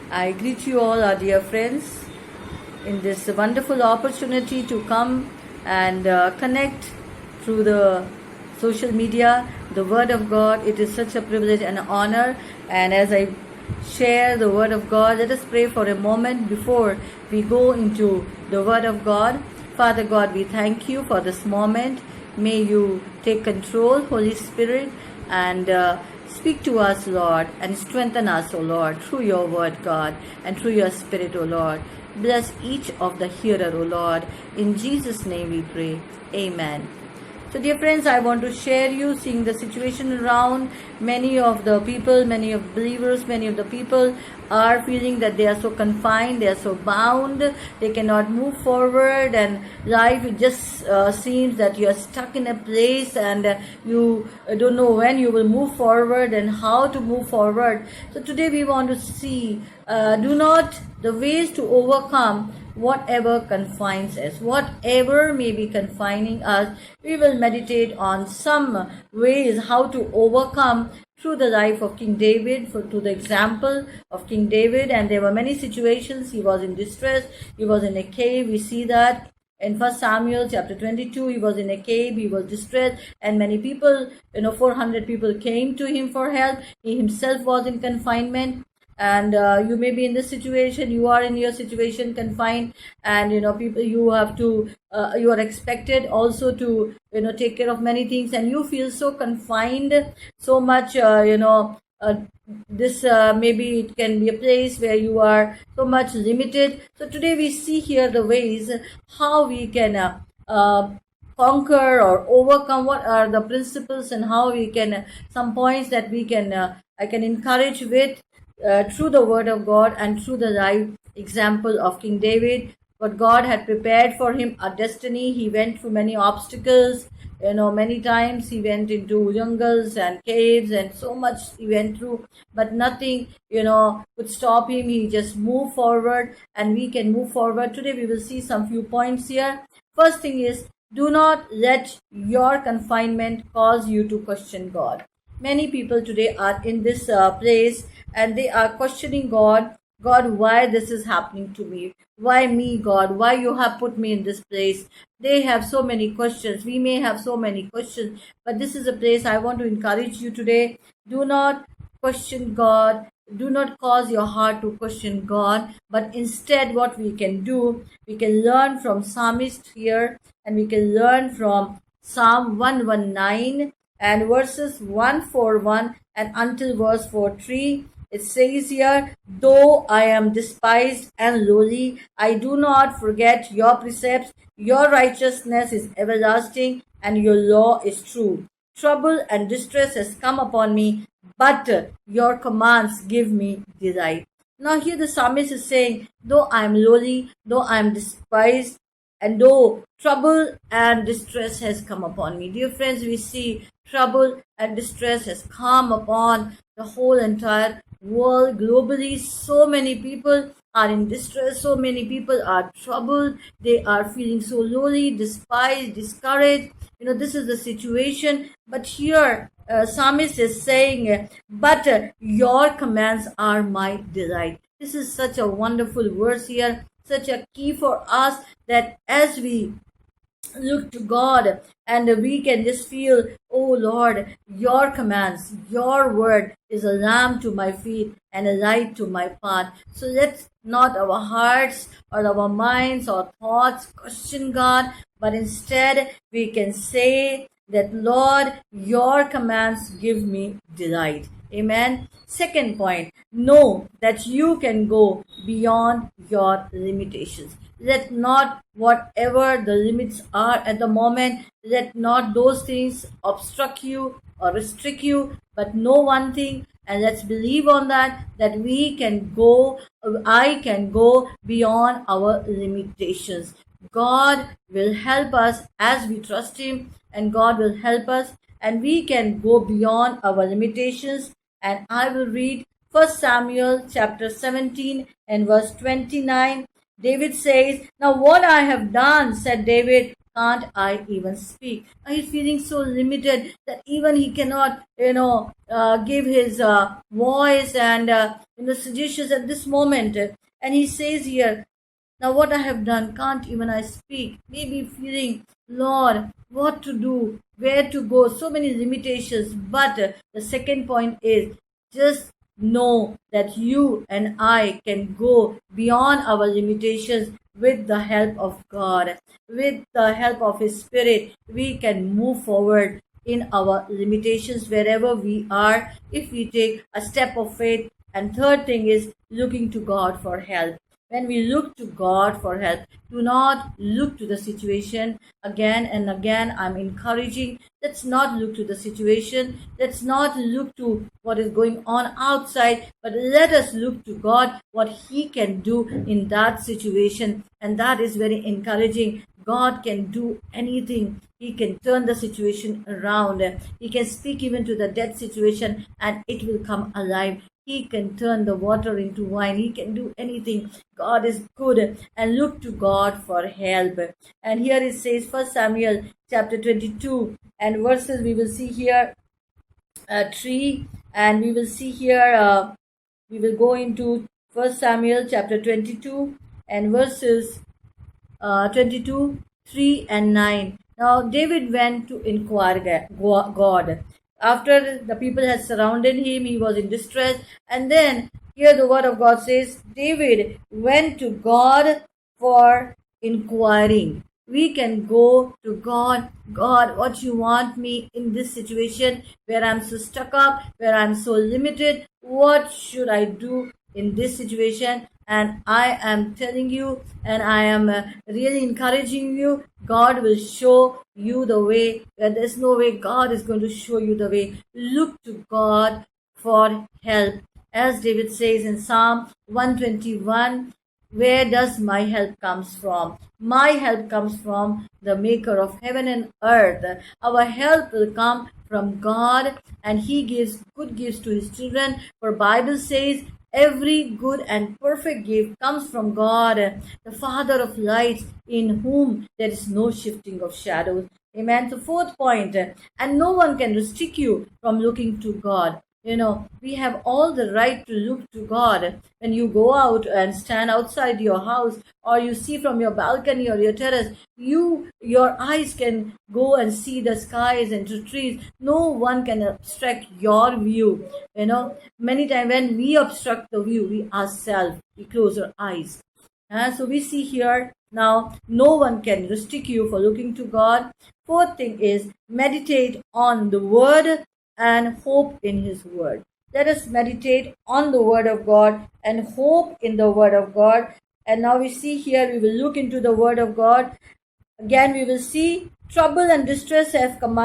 I greet you all, our dear friends, in this wonderful opportunity to come and connect through the social media, the Word of God. It is such a privilege and honor. And as I share the Word of God, let us pray for a moment before we go into the Word of God. Father God, we thank you for this moment. May you take control, Holy Spirit, and speak to us, Lord, and strengthen us, O Lord, through your word, God, and through your Spirit, O Lord. Bless each of the hearer, O Lord. In Jesus' name we pray. Amen. So dear friends, I want to share you seeing the situation around. Many of the people, many of believers, many of the people are feeling that they are so confined, they are so bound, they cannot move forward, and life it just seems that you are stuck in a place and you don't know when you will move forward and how to move forward. So today we want to see the ways to overcome whatever confines us, whatever may be confining us. We will meditate on some ways how to overcome through the life of King David, to the example of King David. And there were many situations. He was in distress, he was in a cave. We see that in 1 Samuel chapter 22, he was in a cave, he was distressed, and many people, 400 people came to him for help. He himself was in confinement. And you may be in this situation, you are in your situation confined, and people, you have to you are expected also to take care of many things, and you feel so confined, so much this maybe it can be a place where you are so much limited. So today we see here the ways how we can conquer or overcome, what are the principles, and how we can some points that we can I can encourage with through the word of God and through the life example of King David. What God had prepared for him, a destiny. He went through many obstacles, many times he went into jungles and caves, and so much he went through, but nothing could stop him. He just moved forward, and we can move forward. Today we will see some few points here. First thing is, do not let your confinement cause you to question God. Many people today are in this place, and they are questioning God. God, why this is happening to me? Why me, God? Why you have put me in this place? They have so many questions. We may have so many questions, but this is a place I want to encourage you today. Do not question God. Do not cause your heart to question God, but instead what we can do, we can learn from Psalmist here, and we can learn from Psalm 119 and verses 141 and until verse 43. It says here, though I am despised and lowly, I do not forget your precepts. Your righteousness is everlasting, and your law is true. Trouble and distress has come upon me, but your commands give me delight. Now here the psalmist is saying, though I am lowly, though I am despised, and though trouble and distress has come upon me. Dear friends, we see trouble and distress has come upon the whole entire world globally. So many people are in distress, so many people are troubled, they are feeling so lowly, despised, discouraged. This is the situation. But here psalmist is saying, but your commands are my delight. This is such a wonderful verse here, such a key for us, that as we look to God and we can just feel, oh Lord, your commands, your word is a lamp to my feet and a light to my path. So let's not our hearts or our minds or thoughts question God, but instead we can say that, Lord, your commands give me delight. Amen. Second point, know that you can go beyond your limitations. Let not whatever the limits are at the moment, let not those things obstruct you or restrict you, but know one thing, and let's believe on that I can go beyond our limitations. God will help us as we trust him, and God will help us, and we can go beyond our limitations. And I will read 1 Samuel chapter 17 and verse 29. David says, now what I have done, said David, can't I even speak? He's feeling so limited that even he cannot, give his voice and suggestions at this moment. And he says here, now what I have done, can't even I speak. Maybe feeling, Lord, what to do, where to go, so many limitations. But the second point is just know that you and I can go beyond our limitations with the help of God. With the help of His Spirit, we can move forward in our limitations wherever we are if we take a step of faith. And third thing is looking to God for help. When we look to God for help, do not look to the situation again and again. I'm encouraging. Let's not look to the situation. Let's not look to what is going on outside, but let us look to God, what He can do in that situation. And that is very encouraging. God can do anything. He can turn the situation around. He can speak even to the dead situation and it will come alive. He can turn the water into wine. He can do anything. God is good, and look to God for help. And here it says, 1 Samuel chapter 22 and verses, we will see here 3, and we will see here, we will go into 1 Samuel chapter 22 and verses 22, 3 and 9. Now David went to inquire God. After the people had surrounded him, he was in distress. And then here the word of God says, David went to God for inquiring. We can go to God. God, what you want me in this situation where I'm so stuck up, where I'm so limited? What should I do in this situation? And I am telling you, and I am really encouraging you, God will show you the way. Where there's no way, God is going to show you the way. Look to God for help. As David says in Psalm 121, where does my help comes from? My help comes from the maker of heaven and earth. Our help will come from God, and He gives good gifts to His children. For Bible says, every good and perfect gift comes from God, the Father of lights, in whom there is no shifting of shadows. Amen. The fourth point, and no one can restrict you from looking to God. We have all the right to look to God. When you go out and stand outside your house, or you see from your balcony or your terrace, your eyes can go and see the skies and the trees. No one can obstruct your view. Many times when we obstruct the view, we ourselves, we close our eyes. So we see here now, no one can restrict you for looking to God. Fourth thing is meditate on the Word and hope in His Word. Let us meditate on the Word of God and hope in the Word of God. And now we see here, we will look into the Word of God. Again, we will see trouble and distress has come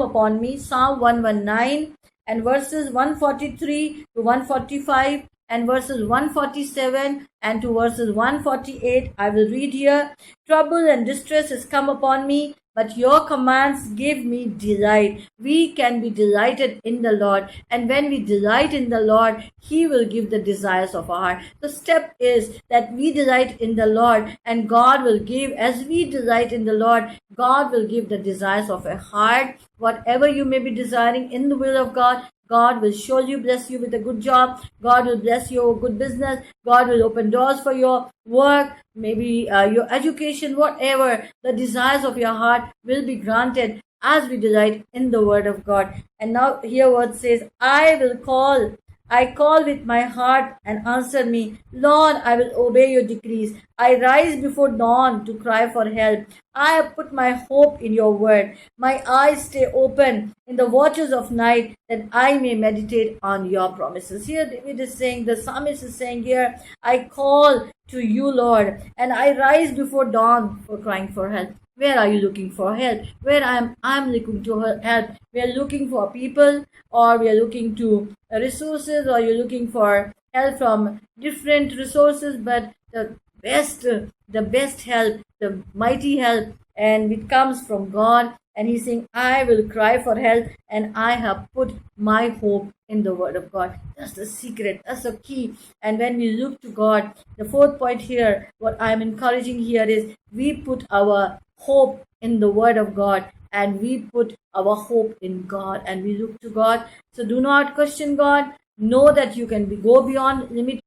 upon me. Psalm 119 and verses 143 to 145 and verses 147 and to verses 148. I will read here. Trouble and distress has come upon me, but your commands give me delight. We can be delighted in the Lord. And when we delight in the Lord, He will give the desires of our heart. The step is that we delight in the Lord, and God will give. As we delight in the Lord, God will give the desires of our heart. Whatever you may be desiring in the will of God, God will surely bless you with a good job. God will bless your good business. God will open doors for your work, maybe your education, whatever. The desires of your heart will be granted as we delight in the Word of God. And now here word says, I call with my heart and answer me. Lord, I will obey your decrees. I rise before dawn to cry for help. I have put my hope in your word. My eyes stay open in the watches of night that I may meditate on your promises. Here David is saying, the psalmist is saying here, I call to you, Lord, and I rise before dawn for crying for help. Where are you looking for help? Where I'm looking to help. We are looking for people, or we are looking to resources, or you're looking for help from different resources, but the best help, the mighty help, and it comes from God. And He's saying, I will cry for help, and I have put my hope in the Word of God. That's the secret. That's the key. And when we look to God, the fourth point here, what I'm encouraging here is, we put our hope in the word of God, and we put our hope in God and we look to God. So do not question God. Know that you can go beyond limit.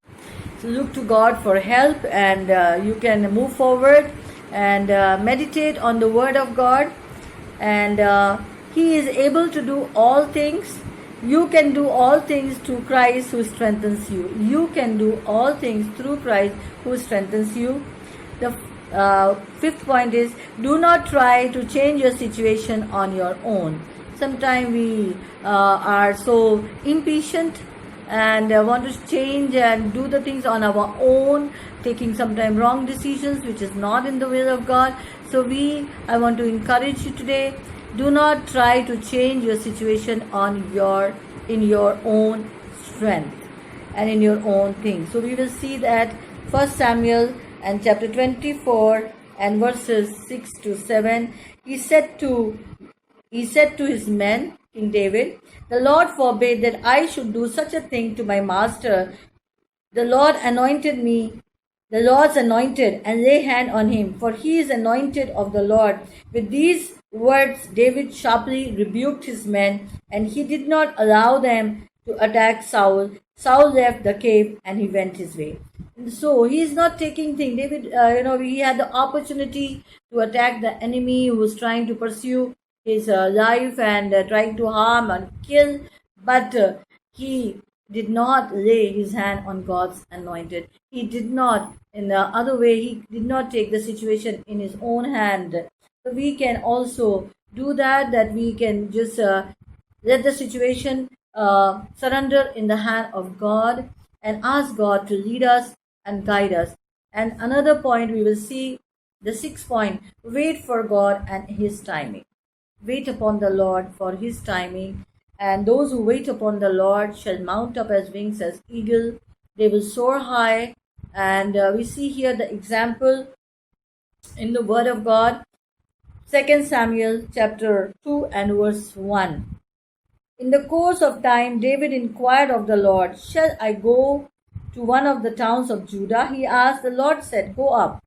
So look to God for help, and you can move forward and meditate on the word of God, and He is able to do all things. You can do all things through Christ who strengthens you. You can do all things through Christ who strengthens you. The fifth point is, do not try to change your situation on your own. Sometimes we are so impatient and want to change and do the things on our own, taking sometimes wrong decisions which is not in the will of God. So I want to encourage you today, do not try to change your situation in your own strength and in your own thing. So we will see that 1 Samuel and chapter 24 and verses 6 to 7. He said to his men, King David, "The Lord forbade that I should do such a thing to my master. The Lord anointed me, the Lord's anointed, and lay hand on him, for he is anointed of the Lord." With these words, David sharply rebuked his men, and he did not allow them to attack Saul. Saul left the cave and he went his way. So he is not taking things. David, he had the opportunity to attack the enemy who was trying to pursue his life and trying to harm and kill, but he did not lay his hand on God's anointed. He did not, in the other way, he did not take the situation in his own hand. So we can also do that we can just let the situation surrender in the hand of God and ask God to lead us and guide us. And another point we will see, the sixth point, wait for God and his timing. Wait upon the Lord for his timing. And those who wait upon the Lord shall mount up as wings as eagle. They will soar high. And we see here the example in the word of God. 2 Samuel chapter 2 and verse 1. In the course of time, David inquired of the Lord, "Shall I go to one of the towns of Judah?" He asked. The Lord said, "Go up."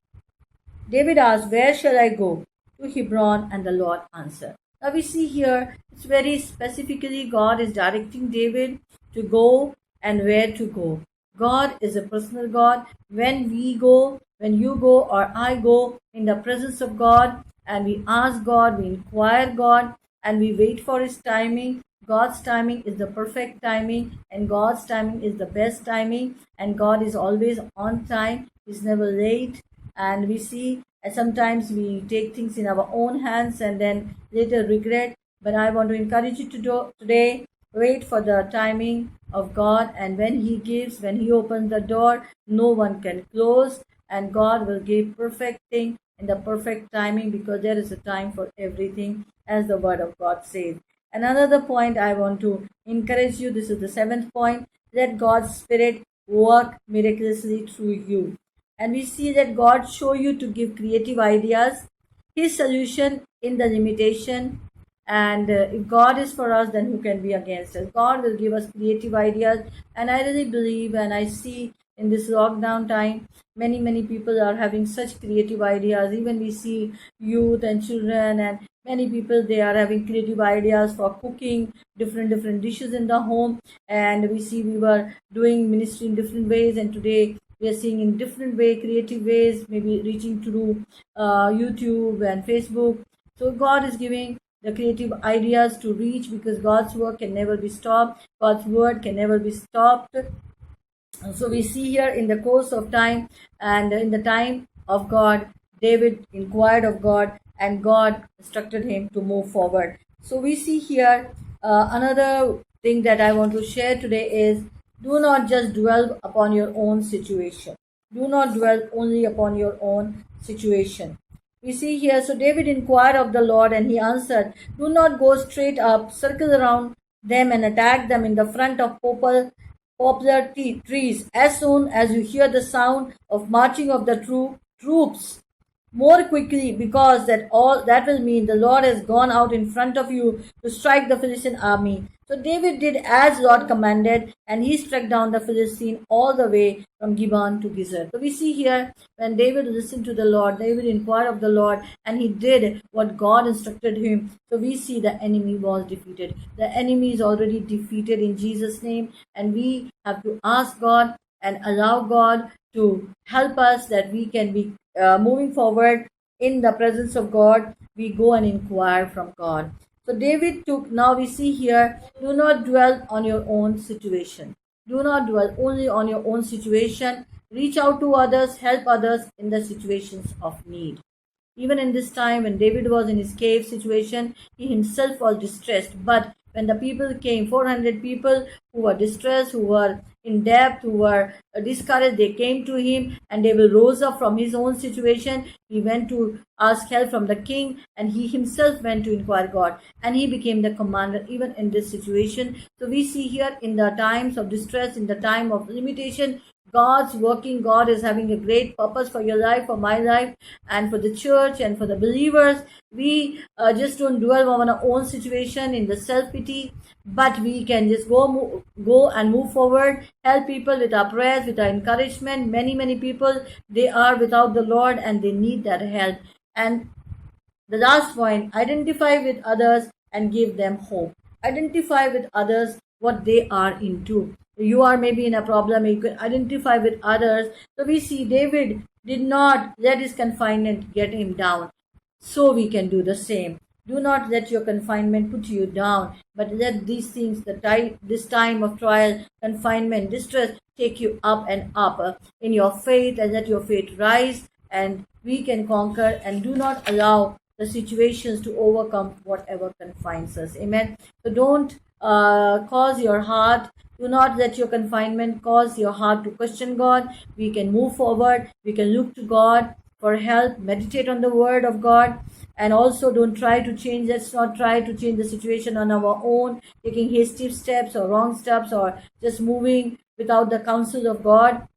David asked, "Where shall I go?" "To Hebron," and the Lord answered. Now we see here, it's very specifically God is directing David to go and where to go. God is a personal God. When we go, when you go or I go in the presence of God and we ask God, we inquire God, and we wait for his timing, God's timing is the perfect timing, and God's timing is the best timing, and God is always on time. He's never late. And we see sometimes we take things in our own hands and then later regret. But I want to encourage you to do today, wait for the timing of God, and when he opens the door, no one can close, and God will give perfect thing in the perfect timing, because there is a time for everything, as the word of God says. And another point I want to encourage you, this is the seventh point, let God's Spirit work miraculously through you. And we see that God show you to give creative ideas, his solution in the limitation. And if God is for us, then who can be against us? God will give us creative ideas. And I really believe, and I see in this lockdown time, many people are having such creative ideas. Even we see youth and children and many people, they are having creative ideas for cooking different dishes in the home. And we see we were doing ministry in different ways, and today we are seeing in different way, creative ways, maybe reaching through YouTube and Facebook. So God is giving the creative ideas to reach, because God's work can never be stopped. God's word can never be stopped. So we see here in the course of time and in the time of God, David inquired of God and God instructed him to move forward. So we see here another thing that I want to share today is, do not just dwell upon your own situation. Do not dwell only upon your own situation. We see here, so David inquired of the Lord and he answered, "Do not go straight up, circle around them and attack them in the front of poplar trees. As soon as you hear the sound of marching of the troops, more quickly, because that will mean the Lord has gone out in front of you to strike the Philistine army." So David did as Lord commanded, and he struck down the Philistine all the way from Gibeon to Gezer. So we see here when David listened to the Lord, David inquired of the Lord, and he did what God instructed him. So we see the enemy was defeated. The enemy is already defeated in Jesus' name, and we have to ask God and allow God to help us that we can be moving forward in the presence of God. We go and inquire from God. So David took, now we see here, do not dwell on your own situation. Do not dwell only on your own situation. Reach out to others, help others in the situations of need. Even in this time when David was in his cave situation, he himself was distressed. But when the people came, 400 people who were distressed, who were in debt, who were discouraged, they came to him, and David rose up from his own situation. He went to ask help from the king, and he himself went to inquire God, and he became the commander even in this situation. So we see here in the times of distress, in the time of limitation, God's working. God is having a great purpose for your life, for my life, and for the church and for the believers. We just don't dwell on our own situation in the self-pity, but we can just go and move forward, help people with our prayers, with our encouragement. Many people, they are without the Lord and they need that help. And the last point, identify with others and give them hope. Identify with others what they are into. You are maybe in a problem, you can identify with others. So we see David did not let his confinement get him down. So we can do the same. Do not let your confinement put you down, but let these things, this time of trial, confinement, distress, take you up and up in your faith, and let your faith rise, and we can conquer, and do not allow the situations to overcome whatever confines us. Amen. So don't cause your heart, do not let your confinement cause your heart to question God. We can move forward, we can look to God for help, meditate on the word of God, and also don't try to change. Let's not try to change the situation on our own, taking hasty steps or wrong steps, or just moving without the counsel of God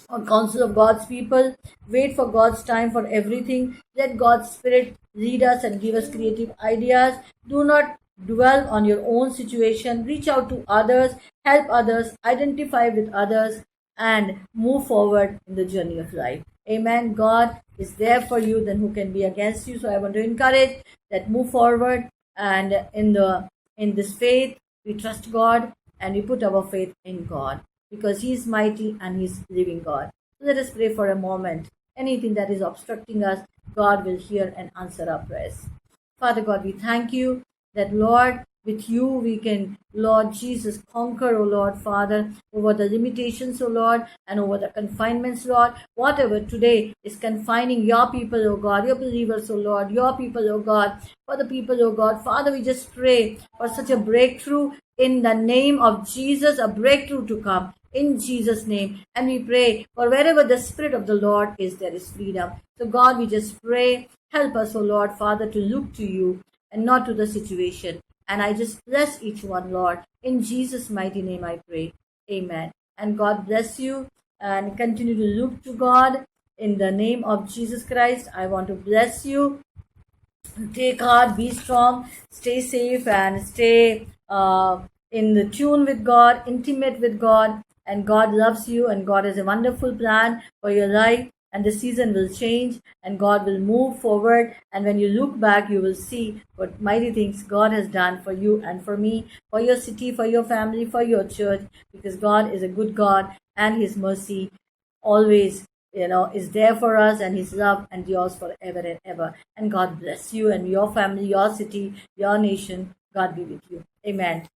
or counsel of God's people. Wait for God's time for everything. Let God's Spirit lead us and give us creative ideas. Do not dwell on your own situation. Reach out to others, help others, identify with others, and move forward in the journey of life. Amen. God is there for you, then who can be against you? So I want to encourage that move forward, and in this faith we trust God and we put our faith in God, because He is mighty and He is living God. So let us pray for a moment. Anything that is obstructing us, God will hear and answer our prayers. Father God, we thank you that, Lord, with you we can, Lord Jesus, conquer, O Lord Father, over the limitations, O Lord, and over the confinements, Lord. Whatever today is confining your people, O God, your believers, O Lord, your people, O God, for the people, O God. Father, we just pray for such a breakthrough in the name of Jesus, a breakthrough to come in Jesus' name. And we pray for wherever the Spirit of the Lord is, there is freedom. So God, we just pray, help us, O Lord Father, to look to you and not to the situation. And I just bless each one, Lord. In Jesus' mighty name I pray. Amen. And God bless you, and continue to look to God. In the name of Jesus Christ, I want to bless you. Take heart, be strong, stay safe, and stay in the tune with God, intimate with God. And God loves you, and God has a wonderful plan for your life. And the season will change, and God will move forward. And when you look back, you will see what mighty things God has done for you and for me, for your city, for your family, for your church, because God is a good God, and His mercy always, is there for us, and His love and yours forever and ever. And God bless you and your family, your city, your nation. God be with you. Amen.